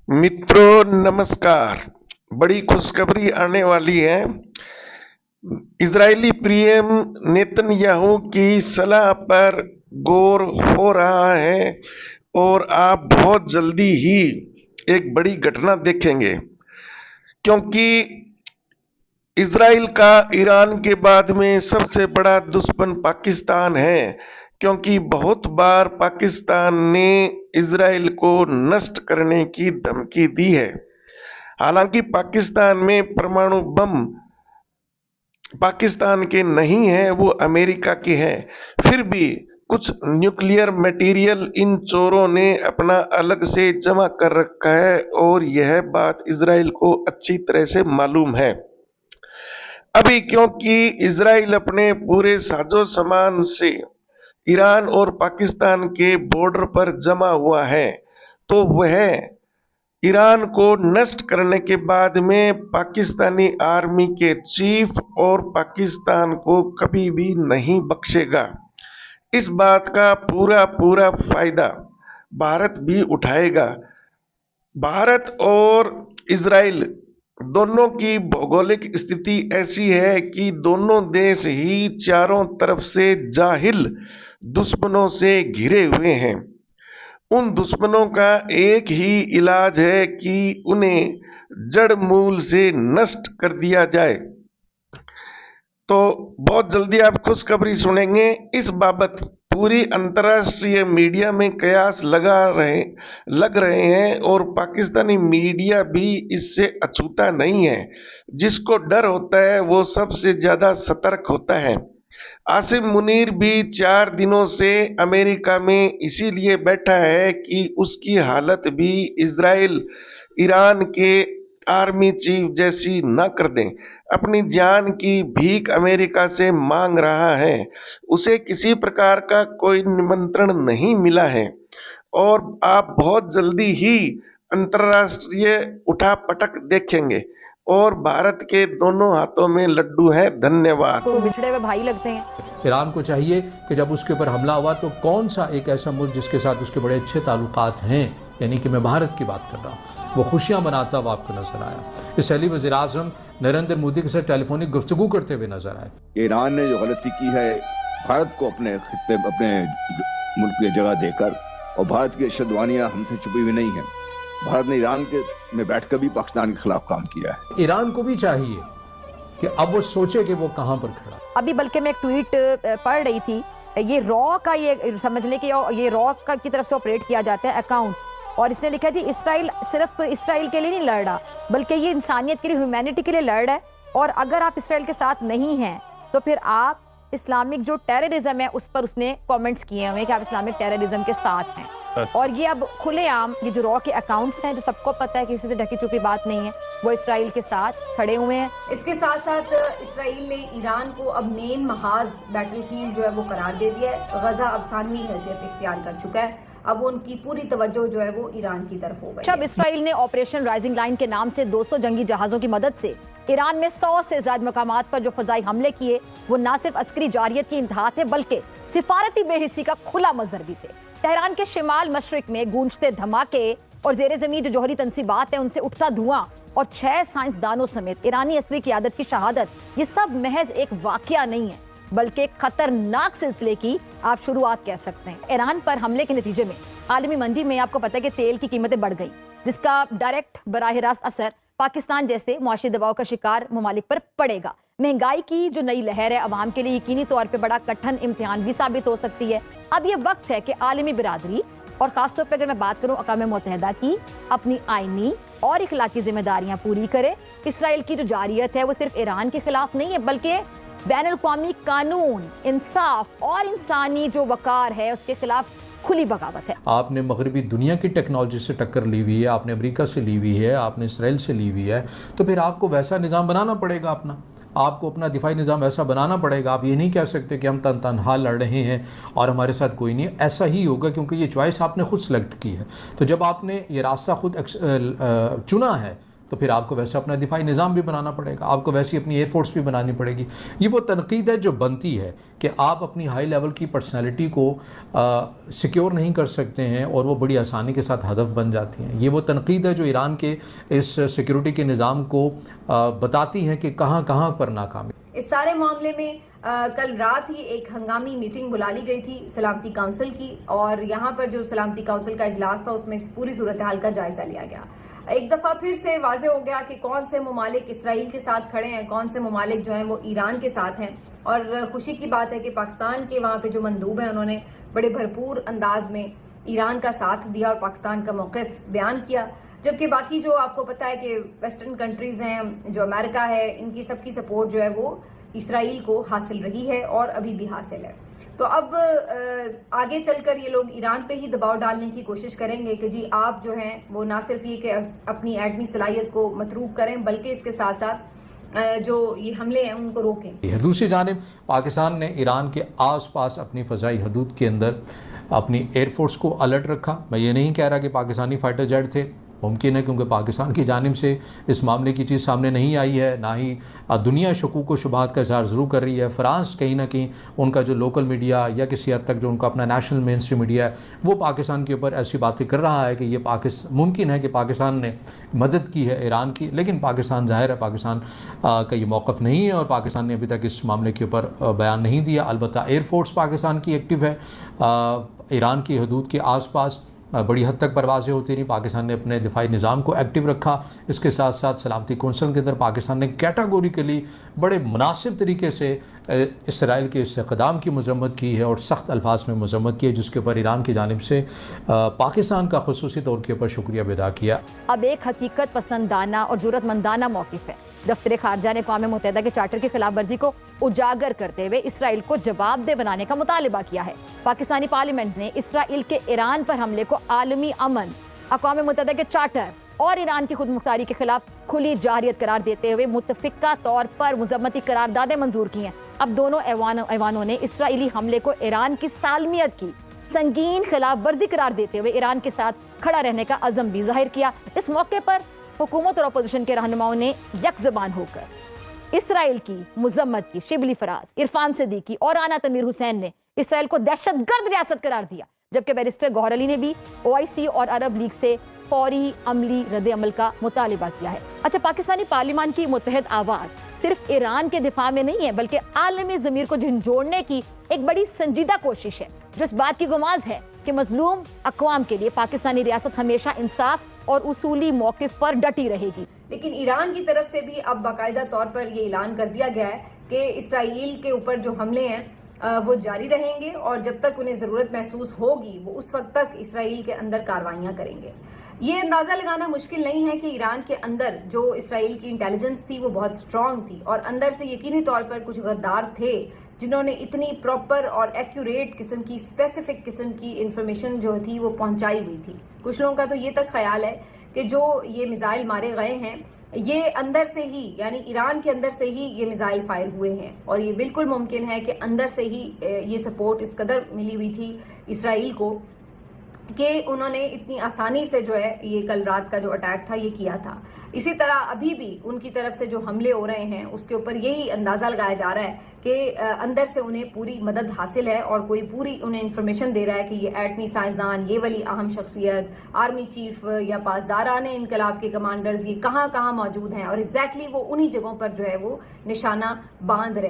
मित्रों नमस्कार। बड़ी खुशखबरी आने वाली है। इजरायली पीएम नेतन्याहू की सलाह पर गौर हो रहा है और आप बहुत जल्दी ही एक बड़ी घटना देखेंगे, क्योंकि इजराइल का ईरान के बाद में सबसे बड़ा दुश्मन पाकिस्तान है। क्योंकि बहुत बार पाकिस्तान ने इजराइल को नष्ट करने की धमकी दी है। हालांकि पाकिस्तान में परमाणु बम पाकिस्तान के नहीं है, वो अमेरिका के हैं। फिर भी कुछ न्यूक्लियर मटेरियल इन चोरों ने अपना अलग से जमा कर रखा है और यह बात इजराइल को अच्छी तरह से मालूम है। अभी क्योंकि इजराइल अपने पूरे साजो सामान से ईरान और पाकिस्तान के बॉर्डर पर जमा हुआ है, तो वह ईरान को नष्ट करने के बाद में पाकिस्तानी आर्मी के चीफ और पाकिस्तान को कभी भी नहीं बख्शेगा। इस बात का पूरा पूरा फायदा भारत भी उठाएगा। भारत और इजराइल दोनों की भौगोलिक स्थिति ऐसी है कि दोनों देश ही चारों तरफ से जाहिल दुश्मनों से घिरे हुए हैं। उन दुश्मनों का एक ही इलाज है कि उन्हें जड़ मूल से नष्ट कर दिया जाए। तो बहुत जल्दी आप खुशखबरी सुनेंगे। इस बाबत पूरी अंतर्राष्ट्रीय मीडिया में कयास लग रहे हैं और पाकिस्तानी मीडिया भी इससे अछूता नहीं है। जिसको डर होता है वो सबसे ज्यादा सतर्क होता है। आसिम मुनीर भी 4 दिनों से अमेरिका में इसीलिए बैठा है कि उसकी हालत भी इजराइल ईरान के आर्मी चीफ जैसी न कर दें। अपनी जान की भीख अमेरिका से मांग रहा है। उसे किसी प्रकार का कोई निमंत्रण नहीं मिला है और आप बहुत जल्दी ही अंतर्राष्ट्रीय उठापटक देखेंगे और भारत के दोनों हाथों में लड्डू है। धन्यवाद। तो बिछड़े हुए भाई लगते हैं। ईरान को चाहिए कि जब उसके ऊपर हमला हुआ तो कौन सा एक ऐसा मुल्क जिसके साथ उसके बड़े अच्छे ताल्लुकात हैं, यानी कि मैं भारत की बात कर रहा हूँ, वो खुशियाँ मनाता हुआ आपको नजर आया। इसलिए वज़ीर आज़म नरेंद्र मोदी के साथ टेलीफोनिक गुफ्तगू करते हुए नजर आए। ईरान ने जो गलती की है भारत को अपने मुल्क की जगह देकर, और भारत की अशदवानियाँ हमसे छुपी हुई नहीं है। भारत ने ईरान के में बैठकर भी पाकिस्तान के खिलाफ काम किया है। ईरान को भी चाहिए कि अब वो सोचे कि वो कहाँ पर खड़ा। अभी बल्कि मैं एक ट्वीट पढ़ रही थी, ये रॉ का, ये समझ लें कि ये रॉ का की तरफ से ऑपरेट किया जाता है अकाउंट, और इसने लिखा जी इसराइल सिर्फ इसराइल के लिए नहीं लड़ रहा, बल्कि ये इंसानियत के लिए, ह्यूमैनिटी के लिए लड़ रहा है। और अगर आप इसराइल के साथ नहीं हैं तो फिर आप इस्लामिक जो टेररिज्म है उस पर उसने कमेंट्स किए हुए हैं कि आप इस्लामिक टेररिज्म के साथ हैं। और ये अब खुलेआम ये जो रॉ के अकाउंट्स हैं, जो सबको पता है कि किसी से ढकी छुपी बात नहीं है, वो इसराइल के साथ खड़े हुए हैं। इसके साथ साथ इसराइल ने ईरान को अब मेन महाज बैटलफील्ड जो है वो करार दे दिया है। गजा अब सानवी हैसियत इख्तियार कर चुका है। अब उनकी पूरी तवज्जो जो है वो ईरान की तरफ हो गई। अब इसराइल ने ऑपरेशन राइजिंग लाइन के नाम से 200 जंगी जहाजों की मदद से ईरान में 100 से ज्यादा मकामात पर जो फजाई हमले किए, वो न सिर्फ अस्करी जारियत की इंतहा थे बल्कि सिफारती बेहिस्सी का खुला मजहर भी थे। तेहरान के शिमाल मशरिक में गूंजते धमाके और जेर जमीन जो जौहरी तनसीबात है उनसे उठता धुआं और 6 साइंसदानों समेत ईरानी असली क़यादत की शहादत, ये सब महज एक वाकया नहीं है बल्कि एक खतरनाक सिलसिले की आप शुरुआत कह सकते हैं। ईरान पर हमले के नतीजे में आलमी मंडी में आपको पता है कि तेल की कीमतें बढ़ गई, जिसका डायरेक्ट बराह रास्त असर पाकिस्तान जैसे मुआशी दबाव का शिकार ममालिक पर पड़ेगा। महंगाई की जो नई लहर है अवाम के लिए यकीनी तौर पे बड़ा कठिन इम्तिहान भी साबित हो सकती है। अब ये वक्त है कि आलमी बिरादरी और खासतौर पर अगर मैं बात करूं अक़वाम मुत्तहिदा की, अपनी आईनी और इखलाकी जिम्मेदारियां पूरी करे। इसराइल की जो जारियत है वो सिर्फ ईरान के खिलाफ नहीं है बल्कि बैनुल-अक़वामी कानून, इंसाफ और इंसानी जो वकार है उसके खिलाफ खुली बगावत है। आपने मगरबी दुनिया की टेक्नोलॉजी से टक्कर ली हुई है, आपने अमेरिका से ली हुई है, आपने इसराइल से ली हुई है, तो फिर आपको वैसा निज़ाम बनाना पड़ेगा अपना। आपको अपना दिफाई निज़ाम ऐसा बनाना पड़ेगा। आप ये नहीं कह सकते कि हम तनहा लड़ रहे हैं और हमारे साथ कोई नहीं। ऐसा ही होगा क्योंकि ये चॉइस आपने खुद सेलेक्ट की है। तो जब आपने ये रास्ता खुद चुना है तो फिर आपको वैसा अपना दिफाई निज़ाम भी बनाना पड़ेगा, आपको वैसी अपनी एयरफोर्स भी बनानी पड़ेगी। ये वो तनकीद है जो बनती है कि आप अपनी हाई लेवल की पर्सनैलिटी को सिक्योर नहीं कर सकते हैं और वो बड़ी आसानी के साथ हदफ बन जाती हैं। ये वो तनकीद है जो ईरान के इस सिक्योरिटी के निज़ाम को बताती हैं कि कहाँ कहाँ पर नाकामी। इस सारे मामले में कल रात ही एक हंगामी मीटिंग बुला ली गई थी सलामती काउंसिल की, और यहाँ पर जो सलामती काउंसिल का इजलास था उसमें पूरी सूरत हाल का जायजा लिया गया। एक दफा फिर से वाजे हो गया कि कौन से ममालिक इसराइल के साथ खड़े हैं, कौन से ममालिक जो हैं वो ईरान के साथ हैं। और खुशी की बात है कि पाकिस्तान के वहाँ पे जो मंदूब हैं उन्होंने बड़े भरपूर अंदाज में ईरान का साथ दिया और पाकिस्तान का मौक़िफ़ बयान किया, जबकि बाकी जो आपको पता है कि वेस्टर्न कंट्रीज़ हैं, जो अमेरिका है, इनकी सबकी सपोर्ट जो है वो इसराइल को हासिल रही है और अभी भी हासिल है। तो अब आगे चलकर ये लोग ईरान पे ही दबाव डालने की कोशिश करेंगे कि जी आप जो हैं वो ना सिर्फ ये कि अपनी एटमी सलाहियत को मतरूक करें, बल्कि इसके साथ साथ जो ये हमले हैं उनको रोकें। दूसरी जानिब पाकिस्तान ने ईरान के आसपास अपनी फ़ज़ाई हदूद के अंदर अपनी एयरफोर्स को अलर्ट रखा। मैं ये नहीं कह रहा कि पाकिस्तानी फाइटर जेट थे, मुमकिन है क्योंकि पाकिस्तान की जानिब से इस मामले की चीज़ सामने नहीं आई है, ना ही दुनिया शकूक व शुबहात का इज़हार ज़रूर कर रही है। फ़्रांस कहीं ना कहीं उनका जो लोकल मीडिया या किसी हद तक जो उनका अपना नेशनल मेन स्ट्रीम मीडिया है वो पाकिस्तान के ऊपर ऐसी बातें कर रहा है कि ये मुमकिन है कि पाकिस्तान ने मदद की है ईरान की, लेकिन पाकिस्तान ज़ाहिर है पाकिस्तान का ये मौक़िफ़ नहीं है और पाकिस्तान ने अभी तक इस मामले के ऊपर बयान नहीं दिया। अलबत्ता एयरफोर्स पाकिस्तान की एक्टिव है ईरान की हदूद के आसपास, बड़ी हद तक परवाज़ें होती रही। पाकिस्तान ने अपने दिफाई निज़ाम को एक्टिव रखा। इसके साथ साथ सलामती कौंसिल के अंदर पाकिस्तान ने कैटेगोरिकली बड़े मुनासिब तरीके से इसराइल के इस इक़दाम की मज़म्मत की है और सख्त अल्फाज में मज़म्मत की है, जिसके ऊपर ईरान की जानिब से पाकिस्तान का ख़ुसूसी तौर के ऊपर शुक्रिया अदा किया। अब एक हकीकत पसंदाना और ज़रूरतमंदाना मौक़िफ़ है। दफ्तर ख़ारजा ने अक़वाम मुत्तहिदा के चार्टर की खिलाफ वर्जी को उजागर करते हुए इसराइल को जवाबदेह बनाने का मुतालिबा किया है। पाकिस्तानी पार्लियामेंट ने इसराइल के ईरान पर हमले को आलमी अमन, अक़वाम मुत्तहिदा के चार्टर और ईरान की खुद मुख्तारी के खिलाफ खुली जारियत करार देते हुए मुतफ़िक़ा तौर पर मुज़म्मती करारदादें मंजूर की हैं। अब दोनों ऐवानों ने इसराइली हमले को ईरान की सालमियत की संगीन खिलाफ वर्जी करार देते हुए ईरान के साथ खड़ा रहने का अज़म भी ज़ाहिर किया। इस मौके पर हुकूमत और अपोजिशन के रहनुमाओं ने यकज़बान होकर इसराइल की मुज़म्मत की। शिबली फराज, इरफान सिद्दीकी और आना तमीर हुसैन ने इसराइल को दहशतगर्द रियासत करार दिया, जबकि बैरिस्टर गौहर अली ने भी OIC और अरब लीग से फौरी अमली रद्द अमल का मुतालिबा किया है। अच्छा, पाकिस्तानी पार्लियामान की मुत्तहद आवाज़ सिर्फ ईरान के दिफा में नहीं है, बल्कि आलमी ज़मीर को झंझोड़ने की एक बड़ी संजीदा कोशिश है, जो इस बात की गुमाज है कि मजलूम अक़वाम के लिए पाकिस्तानी रियासत हमेशा इंसाफ और उसूली मौक़िफ़ पर डटी रहेगी। लेकिन ईरान की तरफ से भी अब बाकायदा तौर पर ये ऐलान कर दिया गया है कि इसराइल के ऊपर जो हमले हैं वो जारी रहेंगे और जब तक उन्हें ज़रूरत महसूस होगी वो उस वक्त तक इसराइल के अंदर कार्रवाइयाँ करेंगे। ये अंदाज़ा लगाना मुश्किल नहीं है कि ईरान के अंदर जो इसराइल की इंटेलिजेंस थी वो बहुत स्ट्रांग थी और अंदर से यकीनी तौर पर कुछ गद्दार थे जिन्होंने इतनी प्रॉपर और एक्यूरेट किस्म की, स्पेसिफिक किस्म की इंफॉर्मेशन जो थी वो पहुंचाई हुई थी। कुछ लोगों का तो ये तक ख्याल है कि जो ये मिसाइल मारे गए हैं ये अंदर से ही, यानी ईरान के अंदर से ही ये मिसाइल फायर हुए हैं और ये बिल्कुल मुमकिन है कि अंदर से ही ये सपोर्ट इस कदर मिली हुई थी इसराइल को कि उन्होंने इतनी आसानी से जो है ये कल रात का जो अटैक था ये किया था। इसी तरह अभी भी उनकी तरफ से जो हमले हो रहे हैं उसके ऊपर यही अंदाज़ा लगाया जा रहा है कि अंदर से उन्हें पूरी मदद हासिल है और कोई पूरी उन्हें इंफॉर्मेशन दे रहा है कि ये एटमी साइंसदान, ये वाली अहम शख्सियत, आर्मी चीफ या पासदाराने इनकलाब के कमांडर्स ये कहाँ कहाँ मौजूद हैं और एग्जैक्टली वो उन्हीं जगहों पर जो है वो निशाना बांध रहे हैं।